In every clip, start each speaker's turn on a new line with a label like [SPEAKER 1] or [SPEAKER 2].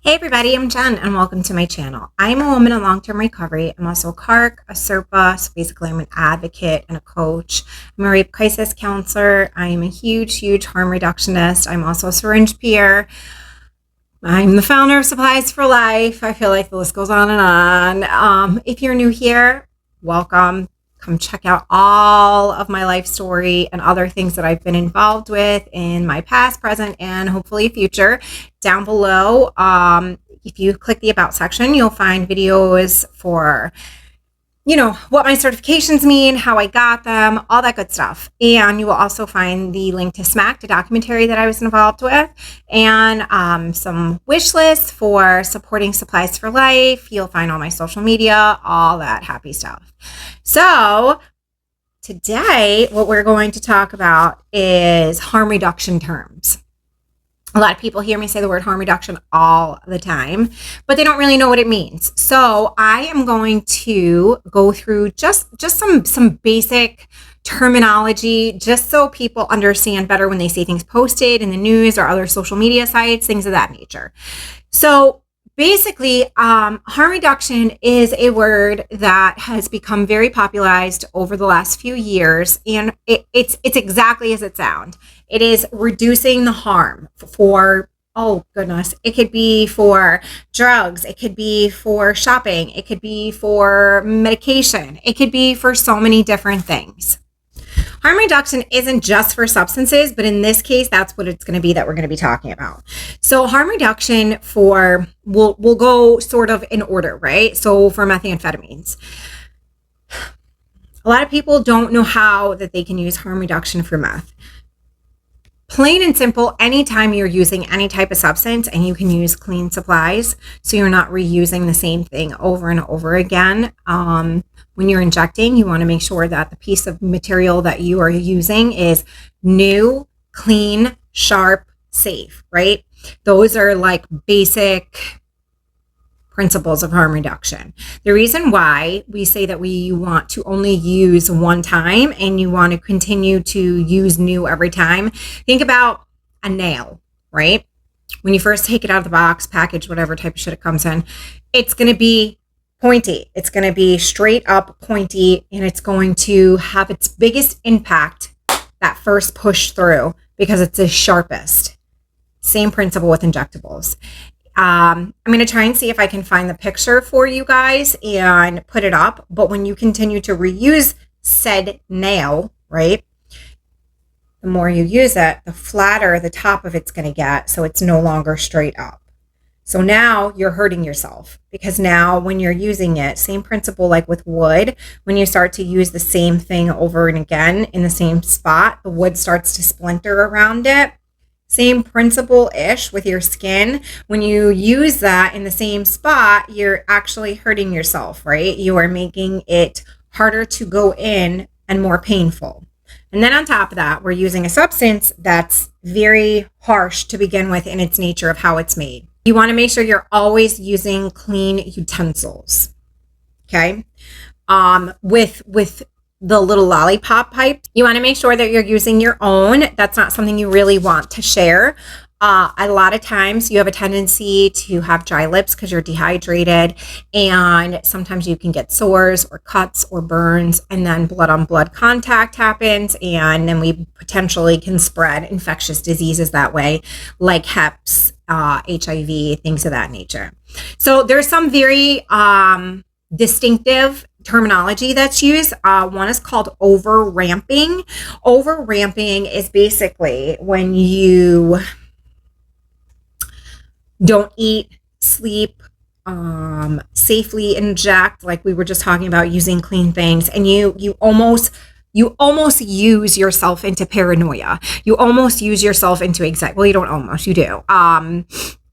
[SPEAKER 1] Hey everybody, I'm Jen and welcome to my channel. I'm a woman in long-term recovery. I'm also a CARC, a SERPA, so basically I'm an advocate and a coach. I'm a rape crisis counselor. I am a huge harm reductionist. I'm also a syringe peer. I'm the founder of Supplies for Life. I feel like the list goes on and on. If you're new here, welcome. Come check out all of my life story and other things that I've been involved with in my past, present, and hopefully future. Down below, if you click the About section, you'll find videos for, what my certifications mean, how I got them, all that good stuff. And you will also find the link to Smack, the documentary that I was involved with, and some wish lists for supporting Supplies for Life. You'll find all my social media, all that happy stuff. So today, what we're going to talk about is harm reduction terms. A lot of people hear me say the word harm reduction all the time, but they don't really know what it means. So I am going to go through just some basic terminology, just so people understand better when they see things posted in the news or other social media sites, things of that nature. So basically, harm reduction is a word that has become very popularized over the last few years, and it's exactly as it sounds. It is reducing the harm for, oh goodness, it could be for drugs, it could be for shopping, it could be for medication, it could be for so many different things. Harm reduction isn't just for substances, but in this case, that's what it's going to be that we're going to be talking about. So harm reduction for, we'll go sort of in order, right? So for methamphetamines, a lot of people don't know how that they can use harm reduction for meth. Plain and simple, anytime you're using any type of substance and you can use clean supplies, so you're not reusing the same thing over and over again. When you're injecting, you want to make sure that the piece of material that you are using is new, clean, sharp, safe, right? Those are like basic principles of harm reduction. The reason why we say that we want to only use one time and you want to continue to use new every time, think about a nail, right? When you first take it out of the box, package, whatever type of shit it comes in, it's going to be pointy. It's going to be straight up pointy, and it's going to have its biggest impact that first push through because it's the sharpest. Same principle with injectables. I'm going to try and see if I can find the picture for you guys and put it up. But when you continue to reuse said nail, right, the more you use it, the flatter the top of it's going to get, so it's no longer straight up. So now you're hurting yourself, because now when you're using it, same principle like with wood, when you start to use the same thing over and again in the same spot, the wood starts to splinter around it. Same principle-ish with your skin. When you use that in the same spot, you're actually hurting yourself, right? You are making it harder to go in and more painful. And then on top of that, we're using a substance that's very harsh to begin with in its nature of how it's made. You want to make sure you're always using clean utensils, okay? With the little lollipop pipe, you want to make sure that you're using your own. That's not something you really want to share. A lot of times you have a tendency to have dry lips because you're dehydrated, and sometimes you can get sores or cuts or burns, and then blood on blood contact happens, and then we potentially can spread infectious diseases that way, like HEPs, HIV, things of that nature. So there's some very distinctive terminology that's used. One is called overamping. Overamping is basically when you don't eat, sleep, safely inject, like we were just talking about, using clean things, and you almost use yourself into paranoia. You almost use yourself into anxiety. Well, you don't almost, you do.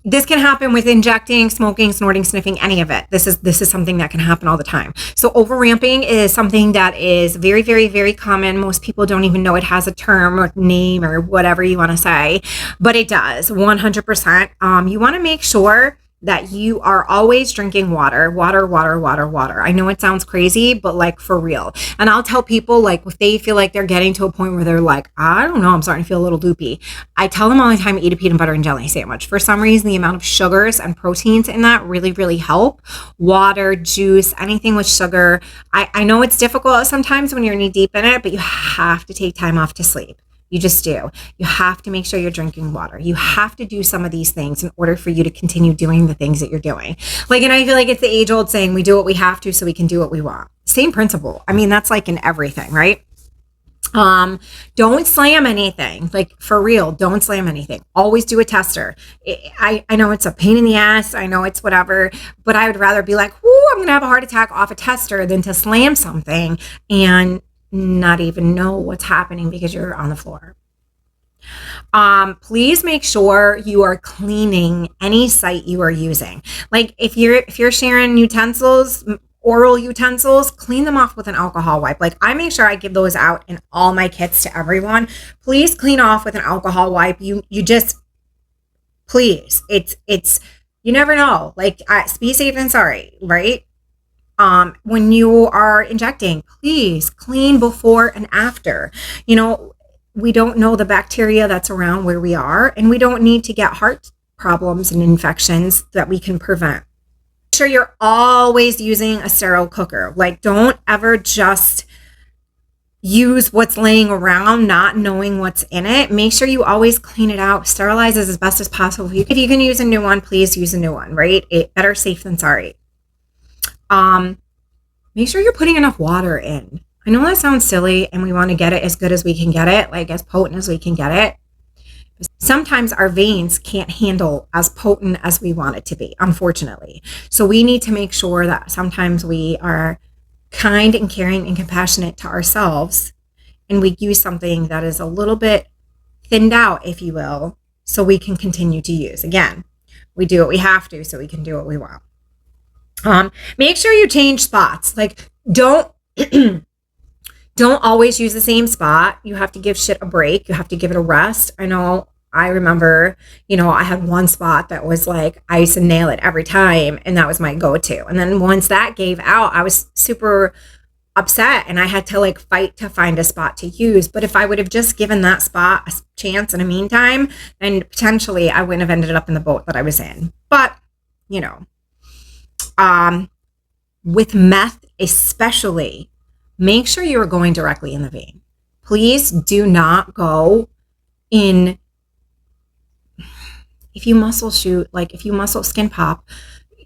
[SPEAKER 1] This can happen with injecting, smoking, snorting, sniffing, any of it. This is something that can happen all the time. So overramping is something that is very, very, very common. Most people don't even know it has a term or name or whatever you want to say, but it does, 100%. You want to make sure that you are always drinking water, water, water, water, water. I know it sounds crazy, but like for real. And I'll tell people, like, if they feel like they're getting to a point where they're like, I don't know, I'm starting to feel a little loopy. I tell them all the time, eat a peanut butter and jelly sandwich. For some reason, the amount of sugars and proteins in that really, really help. Water, juice, anything with sugar. I know it's difficult sometimes when you're knee deep in it, but you have to take time off to sleep. You just do. You have to make sure you're drinking water. You have to do some of these things in order for you to continue doing the things that you're doing. Like, and I feel like it's the age old saying, we do what we have to so we can do what we want. Same principle. I mean, that's like in everything, right? Don't slam anything. Like, for real, don't slam anything. Always do a tester. I know it's a pain in the ass. I know it's whatever, but I would rather be like, whoo, I'm going to have a heart attack off a tester than to slam something and not even know what's happening because you're on the floor. Please make sure you are cleaning any site you are using. Like, if you're sharing utensils, oral utensils, clean them off with an alcohol wipe. Like, I make sure I give those out in all my kits to everyone. Please clean off with an alcohol wipe. You just, please, it's, you never know. Like, be safe than sorry, right? When you are injecting, please clean before and after. You know, we don't know the bacteria that's around where we are, and we don't need to get heart problems and infections that we can prevent. Make sure you're always using a sterile cooker. Like, don't ever just use what's laying around, not knowing what's in it. Make sure you always clean it out, sterilize it as best as possible. If you can use a new one, please use a new one, right? Better safe than sorry. Make sure you're putting enough water in. I know that sounds silly and we want to get it as good as we can get it, like as potent as we can get it. Sometimes our veins can't handle as potent as we want it to be, unfortunately. So we need to make sure that sometimes we are kind and caring and compassionate to ourselves, and we use something that is a little bit thinned out, if you will, so we can continue to use. Again, we do what we have to so we can do what we want. Make sure you change spots. Like, don't always use the same spot. You have to give shit a break. You have to give it a rest. I remember, I had one spot that was like, I used to nail it every time, and that was my go-to. And then once that gave out, I was super upset, and I had to like fight to find a spot to use. But if I would have just given that spot a chance in the meantime, then potentially I wouldn't have ended up in the boat that I was in. But, with meth especially, make sure you are going directly in the vein. Please do not go in. If you muscle shoot, like if you muscle skin pop,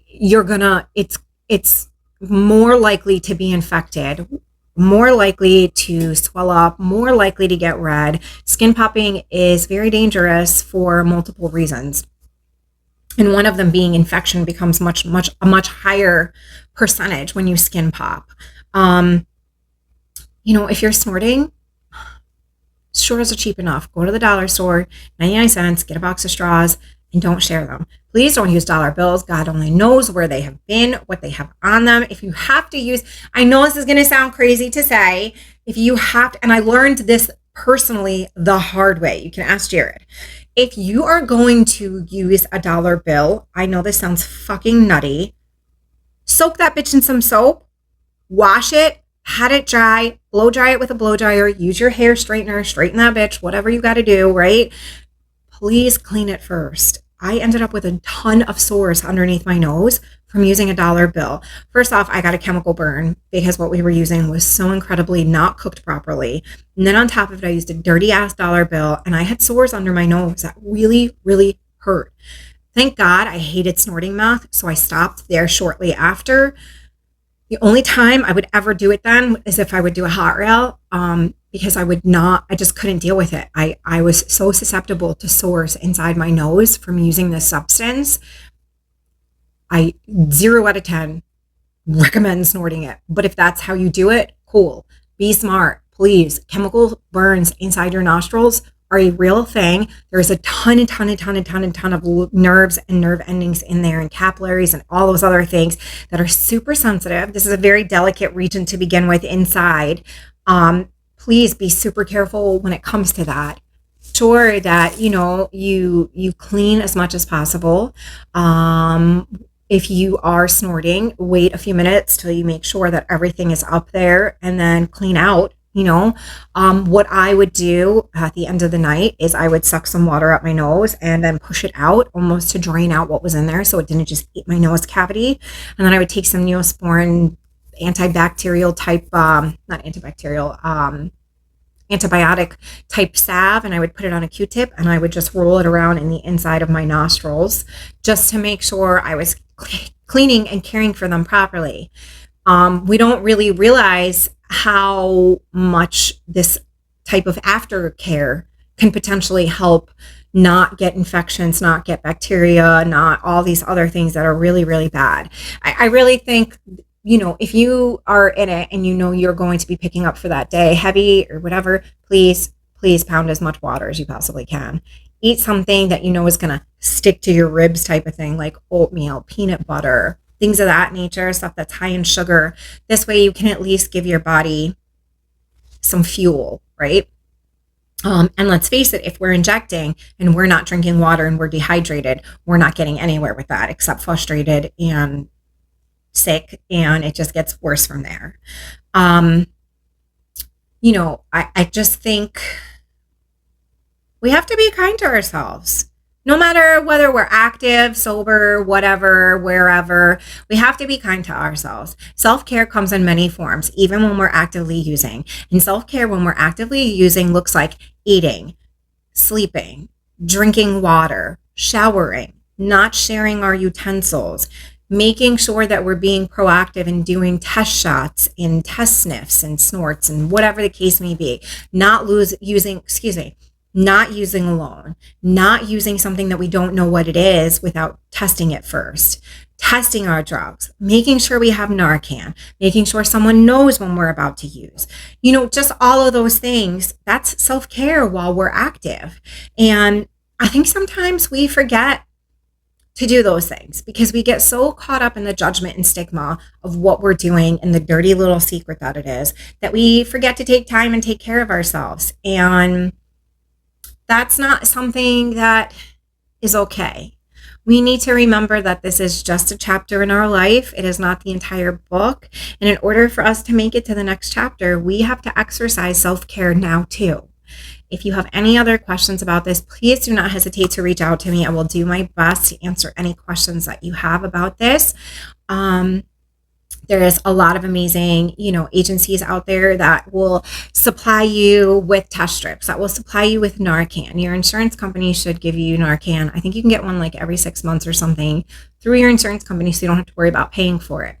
[SPEAKER 1] it's more likely to be infected, more likely to swell up, more likely to get red. Skin popping is very dangerous for multiple reasons. And one of them being infection becomes a much higher percentage when you skin pop. If you're snorting, straws are cheap enough. Go to the dollar store, 99 cents, get a box of straws, and don't share them. Please don't use dollar bills. God only knows where they have been, what they have on them. If you have to use, I know this is going to sound crazy to say, if you have to, and I learned this personally the hard way. You can ask Jared. If you are going to use a dollar bill, I know this sounds fucking nutty, soak that bitch in some soap, wash it, had it dry, blow dry it with a blow dryer, use your hair straightener, straighten that bitch, whatever you got to do, right? Please clean it first. I ended up with a ton of sores underneath my nose from using a dollar bill. First off, I got a chemical burn because what we were using was so incredibly not cooked properly. And then on top of it, I used a dirty ass dollar bill, and I had sores under my nose that really, really hurt. Thank God I hated snorting meth, so I stopped there shortly after. The only time I would ever do it then is if I would do a hot rail, because I just couldn't deal with it. I was so susceptible to sores inside my nose from using this substance. 0 out of 10 recommend snorting it. But if that's how you do it, cool. Be smart, please. Chemical burns inside your nostrils are a real thing. There's a ton of nerves and nerve endings in there, and capillaries and all those other things that are super sensitive. This is a very delicate region to begin with inside. Please be super careful when it comes to that. sure that, you clean as much as possible. If you are snorting, wait a few minutes till you make sure that everything is up there and then clean out. What I would do at the end of the night is I would suck some water up my nose and then push it out almost to drain out what was in there so it didn't just eat my nose cavity. And then I would take some Neosporin antibacterial type, not antibacterial, antibiotic type salve, and I would put it on a Q-tip and I would just roll it around in the inside of my nostrils just to make sure I was cleaning and caring for them properly. We don't really realize how much this type of aftercare can potentially help not get infections, not get bacteria, not all these other things that are really, really bad. I really think, if you are in it and you're going to be picking up for that day heavy or whatever, please pound as much water as you possibly can. Eat something that is going to stick to your ribs type of thing, like oatmeal, peanut butter, things of that nature, stuff that's high in sugar. This way you can at least give your body some fuel, right? And let's face it, if we're injecting and we're not drinking water and we're dehydrated, we're not getting anywhere with that except frustrated and sick, and it just gets worse from there. I just think we have to be kind to ourselves. No matter whether we're active, sober, whatever, wherever, we have to be kind to ourselves. Self-care comes in many forms, even when we're actively using. And self-care when we're actively using looks like eating, sleeping, drinking water, showering, not sharing our utensils, making sure that we're being proactive and doing test shots and test sniffs and snorts and whatever the case may be. Not using alone, not using something that we don't know what it is without testing it first, testing our drugs, making sure we have Narcan, making sure someone knows when we're about to use, just all of those things. That's self-care while we're active. And I think sometimes we forget to do those things because we get so caught up in the judgment and stigma of what we're doing and the dirty little secret that it is that we forget to take time and take care of ourselves. And that's not something that is okay. We need to remember that this is just a chapter in our life. It is not the entire book. And in order for us to make it to the next chapter, we have to exercise self-care now too. If you have any other questions about this, please do not hesitate to reach out to me. I will do my best to answer any questions that you have about this. There is a lot of amazing, agencies out there that will supply you with test strips, that will supply you with Narcan. Your insurance company should give you Narcan. I think you can get one like every 6 months or something through your insurance company, so you don't have to worry about paying for it.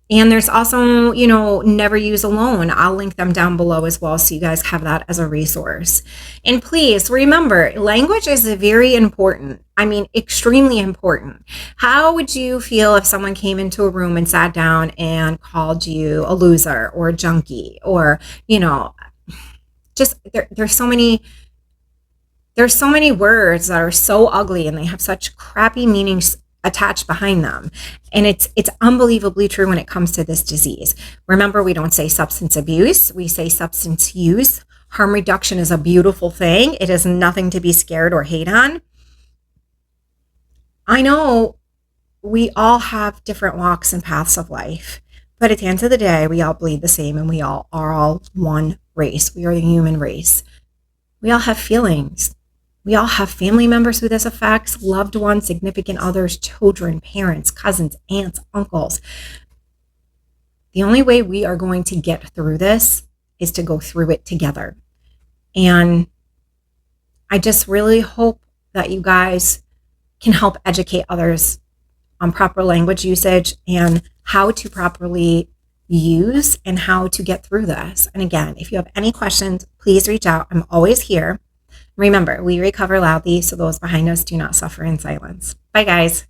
[SPEAKER 1] And there's also, Never Use Alone. I'll link them down below as well, so you guys have that as a resource. And please remember, language is very important. I mean, extremely important. How would you feel if someone came into a room and sat down and called you a loser or a junkie or, just there's so many words that are so ugly and they have such crappy meanings attached behind them. And it's unbelievably true when it comes to this disease. Remember, we don't say substance abuse, we say substance use. Harm reduction is a beautiful thing. It is nothing to be scared or hate on. I know we all have different walks and paths of life, but at the end of the day, we all bleed the same and we all are all one race. We are the human race. We all have feelings. We all have family members who this affects, loved ones, significant others, children, parents, cousins, aunts, uncles. The only way we are going to get through this is to go through it together. And I just really hope that you guys can help educate others on proper language usage and how to properly use and how to get through this. And again, if you have any questions, please reach out. I'm always here. Remember, we recover loudly so those behind us do not suffer in silence. Bye, guys.